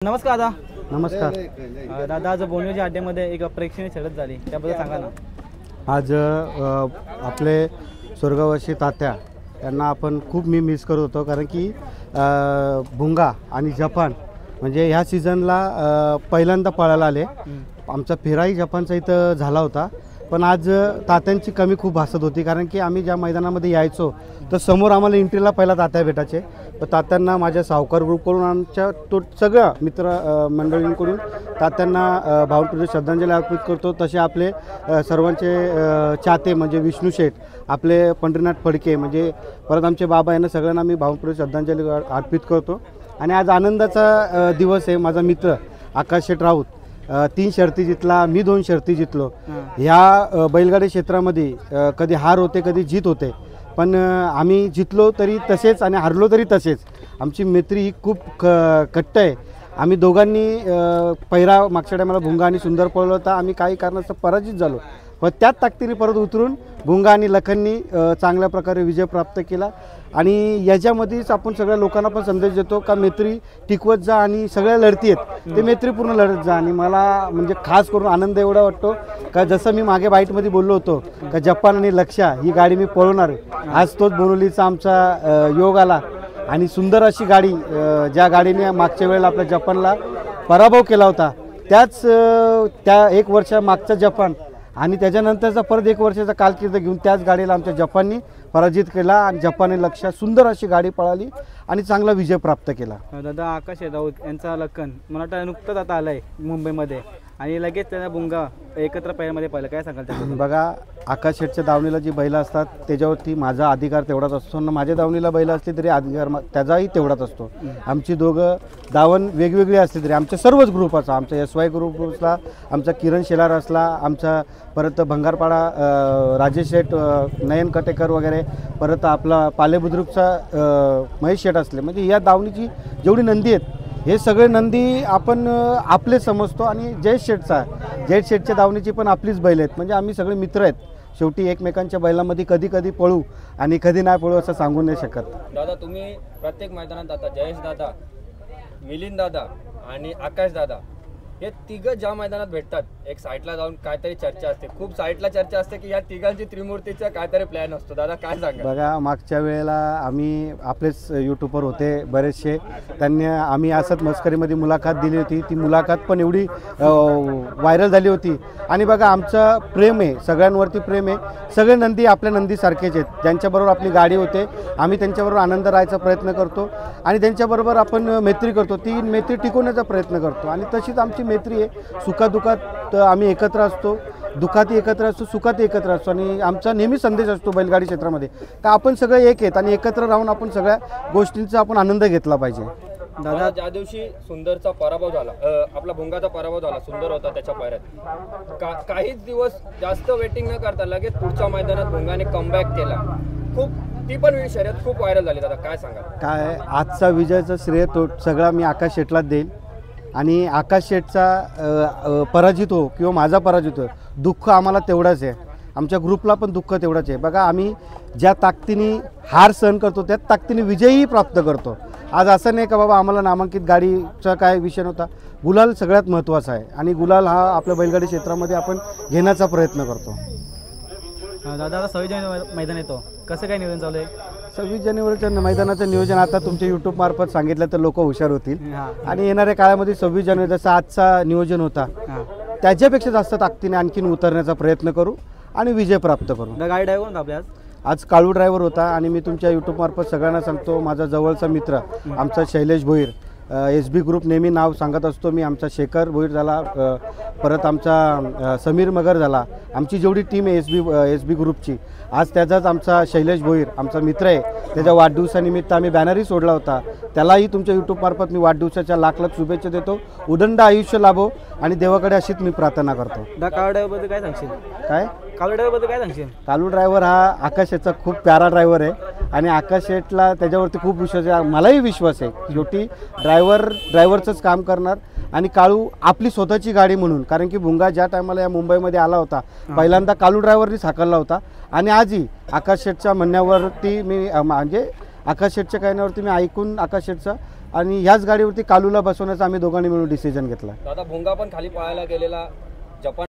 नमस्कार दादा. नमस्कार. दादा, आज बोनवेच्या अड्ड्यामध्ये एक प्रेक्षणीय शर्यत झाली, त्याबद्दल सांगा ना. आज आपले स्वर्गवासी तात्या यांना आपण खूप मिस करत होतो, कारण की भुंगा आणि जपान म्हणजे ह्या सीझनला पहिल्यांदा पळायला आले. आमचा फेराही जपानचा इथं झाला होता, पण आज तात्यांची कमी खूप भासत होती, कारण की आम्ही ज्या मैदानामध्ये यायचो तर समोर आम्हाला एंट्रीला पहिला तात्या भेटायचे. तर तात्यांना माझ्या सावकार ग्रुपकडून आमच्या तो सगळ्या मित्र मंडळींकडून तात्यांना भावपूर्ण श्रद्धांजली अर्पित करतो. तसे आपले सर्वांचे चाहते म्हणजे विष्णू शेठ, आपले पंढरीनाथ फडके, म्हणजे परत आमचे बाबा यांना सगळ्यांना मी भावपूर्ण श्रद्धांजली अर्पित करतो. आणि आज आनंदाचा दिवस आहे. माझा मित्र आकाश शेठ राऊत 3 शर्ती जितला, मी 2 शर्ती जितलो. ह्या बैलगाडी क्षेत्रामध्ये कधी हार होते, कधी जीत होते, पण आम्ही जितलो तरी तसेच आणि हारलो तरी तसेच. आमची मैत्री ही खूप कट्ट आहे. आम्ही दोघांनी पहिला मागच्या टायमाला भुंगा आणि सुंदर पळलो होता. आम्ही काही कारणास्तव पराजित झालो, पण त्याच ताकदीने परत उतरून भुंगा आणि लखननी चांगल्या प्रकारे विजय प्राप्त केला. आणि याच्यामध्येच आपण सगळ्या लोकांना पण संदेश देतो का मैत्री टिकवत जा आणि सगळ्या लढती आहेत ते मैत्रीपूर्ण लढत जा. आणि मला म्हणजे खास करून आनंद एवढा वाटतो का जसं मी मागे बाईटमध्ये बोललो होतो का जपान आणि लक्ष्या ही गाडी मी पळवणार आहे, आज तोच बोनवलीचा आमचा योग आला. आणि सुंदर अशी गाडी, ज्या गाडीने मागच्या वेळेला आपल्या जपानला पराभव केला होता, त्या 1 वर्षा मागचा जपान आणि त्याच्यानंतरचा परत 1 वर्षाचा कालकीर्द घेऊन त्याच गाडीला आमच्या जपाननी पराजित केला. आणि जपानने लक्ष्या सुंदर अशी गाडी पळाली आणि चांगला विजय प्राप्त केला. दादा, आकाश राऊत यांचा लखन मला वाटतं नुकतंच आता आला आहे मुंबईमध्ये, आणि लगेच त्यांना भुंगा एकत्र पहिल्यामध्ये पाहिलं, काय सांगाल त्याबद्दल? बघा, आकाश शेठच्या दावणीला जी बैलं असतात त्याच्यावरती माझा अधिकार तेवढाच असतो ना, माझ्या दावणीला बैलं असली तरी अधिकार त्याचाही तेवढाच असतो. आमची दोघं दावण वेगवेगळी असली तरी आमच्या सर्वच ग्रुपाचा, आमचा SY ग्रुप असला, आमचा किरण शेलार असला, आमचा परत भंगारपाडा राजेश शेठ, नयन कटेकर वगैरे, परत आपला पालेबुद्रुकचा महेश शेठ असले, म्हणजे या दावणीची जेवढी नंदी आहेत हे सगळे नंदी आपण आपले समजतो. आणि जयेश शेठच्या दावणीची पण आपलीच बैल आहेत, म्हणजे आम्ही सगळे मित्र आहेत. शेवटी एकमेकांच्या बैलामध्ये कधी कधी पळू आणि कधी नाही पळू असं सांगू नाही शकत. दादा, तुम्ही प्रत्येक मैदानात आता जयेश दादा, मिलिंद दादा आणि आकाश दादा हे तिघं ज्या मैदानात भेटतात, एक साईडला जाऊन काहीतरी चर्चा असते, खूप साईडला चर्चा असते की या तिघांची त्रिमूर्तीचा काहीतरी प्लॅन असतो. दादा, काय सांगा? बघा, मागच्या वेळेला आम्ही आपलेच यूट्यूबर होते बरेचसे, आम्ही असंच मस्करीमध्ये मुलाखत दिली होती. ती मुलाखत पण एवढी व्हायरल झाली होती. आणि बघा, आमचं प्रेम आहे, सगळ्यांवरती प्रेम आहे. सगळे नंदी आपल्या नंदीसारखेच आहेत, ज्यांच्याबरोबर आपली गाडी होते आम्ही त्यांच्याबरोबर आनंद राहायचा प्रयत्न करतो आणि त्यांच्याबरोबर आपण मैत्री करतो, ती मैत्री टिकवण्याचा प्रयत्न करतो. आणि तशीच आमची मैत्री आहे. सुखादुखात आम्ही एकत्र असतो, दुःखातही एकत्र असतो, सुखातही एकत्र असतो. आणि आमचा नेहमी संदेश असतो बैलगाडी क्षेत्रामध्ये का आपण सगळे एक आहेत आणि एकत्र राहून आपण सगळ्या गोष्टींचा आपण आनंद घेतला पाहिजे. दादा, ज्या दिवशी सुंदरचा पराभव झाला, आपला भुंगाचा पराभव झाला, सुंदर होता त्याच्या पायऱ्यात, काहीच दिवस जास्त वेटिंग न करता लगेच पुढच्या मैदानात भुंगाने कमबॅक केला. ती पण शर्यत खूप व्हायरल झाली. दादा, काय सांगा? काय आजचा विजयाचं श्रेय तो सगळा मी आकाश शेठलाच देईल. आणि आकाश शेठचा पराजित हो किंवा माझा पराजित हो, दुःख आम्हाला तेवढाच आहे, आमच्या ग्रुपला पण दुःख तेवढंच आहे. बघा, आम्ही ज्या ताकदीने हार सहन करतो त्याच ताकदीने विजयही प्राप्त करतो. आज असं नाही का बाबा आम्हाला नामांकित गाडीचा काय विषय नव्हता, गुलाल सगळ्यात महत्त्वाचा आहे आणि गुलाल हा आपल्या बैलगाडी क्षेत्रामध्ये आपण घेण्याचा प्रयत्न करतो. दादा, 26 जानेवारी मैदान येतो, कसं काय नियोजन चालू आहे? 26 जानेवारीच्या मैदानाचं नियोजन आता तुमच्या यूट्यूब मार्फत सांगितलं तर लोक हुशार होतील. आणि येणाऱ्या काळामध्ये 26 जानेवारी जसं आजचा नियोजन होता त्याच्यापेक्षा जास्त ताकदीने आणखीन उतरण्याचा प्रयत्न करू आणि विजय प्राप्त करू. गाडी ड्रायव्हर होता आपल्या आज काळू ड्रायव्हर होता. आणि मी तुमच्या यूट्यूब मार्फत सगळ्यांना सांगतो, माझा जवळचा मित्र आमचा शैलेश भोईर, SB ग्रुप नेहमी नाव सांगत असतो मी, आमचा शेखर भोईर झाला, परत आमचा समीर मगर झाला, आमची जेवढी टीम आहे SB ग्रुपची, आज त्याचाच आमचा शैलेश भोईर आमचा मित्र आहे, त्याच्या वाढदिवसानिमित्त आम्ही बॅनरही सोडला होता. त्यालाही तुमच्या यूट्यूब मार्फत मी वाढदिवसाच्या लाख शुभेच्छा देतो. उदंड आयुष्य लाभो आणि देवाकडे अशीच मी प्रार्थना करतो. काळू ड्रायव्हरबद्दल काय सांगशील? काय काळू ड्रायव्हरबद्दल काय सांगशील? कालू ड्रायव्हर हा आकाश शेठचा खूप प्यारा ड्रायव्हर आहे आणि आकाश शेठला त्याच्यावरती खूप विश्वास आहे, मलाही विश्वास आहे. शेवटी ड्रायव्हरचंच काम करणार. आणि काळू आपली स्वतःची गाडी म्हणून, कारण की भुंगा ज्या टायमाला या मुंबईमध्ये आला होता पहिल्यांदा कालू ड्रायव्हरनीच हाकलला होता. आणि आजही आकाश शेठच्या म्हणण्यावरती मी म्हणजे आकाश शेठच्या कहण्यावरती मी ऐकून आकाश शेठचा आणि ह्याच गाडीवरती कालूला बसवण्याचा आम्ही दोघांनी मिळून डिसिजन घेतला. दादा भुंगा पण खाली पळायला गेलेला जपान